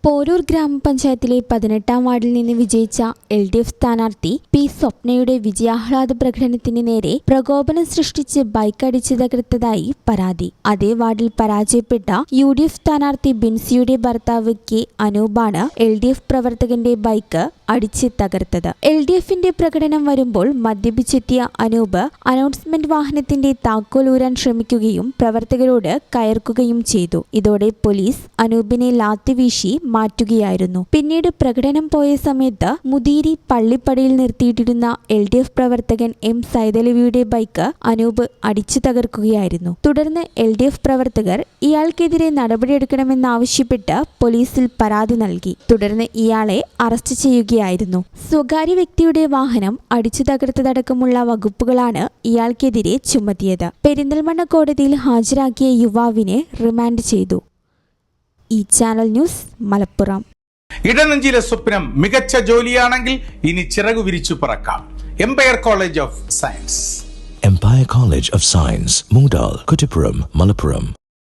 പോരൂർ ഗ്രാമപഞ്ചായത്തിലെ 18-ാം വാർഡിൽ നിന്ന് വിജയിച്ച LDF സ്ഥാനാർത്ഥി പി സ്വപ്നയുടെ വിജയാഹ്ലാദ പ്രകടനത്തിന് നേരെ പ്രകോപനം സൃഷ്ടിച്ച് ബൈക്ക് അടിച്ചു തകർത്തതായി പരാതി. അതേ വാർഡിൽ പരാജയപ്പെട്ട UDF സ്ഥാനാർത്ഥി ബിൻസിയുടെ ഭർത്താവ് കെ അനൂപാണ് LDF പ്രവർത്തകന്റെ ബൈക്ക് അടിച്ച് തകർത്തത്. LDFന്റെ പ്രകടനം വരുമ്പോൾ മദ്യപിച്ചെത്തിയ അനൂപ് അനൗൺസ്മെന്റ് വാഹനത്തിന്റെ താക്കോൽ ഊരാൻ ശ്രമിക്കുകയും പ്രവർത്തകരോട് കയർക്കുകയും ചെയ്തു. ഇതോടെ പോലീസ് അനൂപിനെ ലാത്തി വീശി മാറ്റുകയായിരുന്നു. പിന്നീട് പ്രകടനം പോയ സമയത്ത് മുതിരി പള്ളിപ്പടിയിൽ നിർത്തിയിട്ടിരുന്ന LDF പ്രവർത്തകൻ M സൈതലവിയുടെ ബൈക്ക് അനൂപ് അടിച്ചു തകർക്കുകയായിരുന്നു. തുടർന്ന് LDF പ്രവർത്തകർ ഇയാൾക്കെതിരെ നടപടിയെടുക്കണമെന്നാവശ്യപ്പെട്ട് പോലീസിൽ പരാതി നൽകി. തുടർന്ന് ഇയാളെ അറസ്റ്റ് ചെയ്യുകയായിരുന്നു. സ്വകാര്യ വ്യക്തിയുടെ വാഹനം അടിച്ചു തകർത്തതടക്കമുള്ള വകുപ്പുകളാണ് ഇയാൾക്കെതിരെ ചുമത്തിയത്. പെരിന്തൽമണ്ണ കോടതിയിൽ ഹാജരാക്കിയ യുവാവിനെ റിമാൻഡ് ചെയ്തു. ഈ ചാനൽ ന്യൂസ് മലപ്പുറം. ഇടനെഞ്ചിലെ സ്വപ്നം മികച്ച ജോലിയാണെങ്കിൽ ഇനി ചിറകു വിരിച്ചു പറക്കാം. Empire College of Science. Empire College of Science, Moondal, Kuttipuram, Malappuram.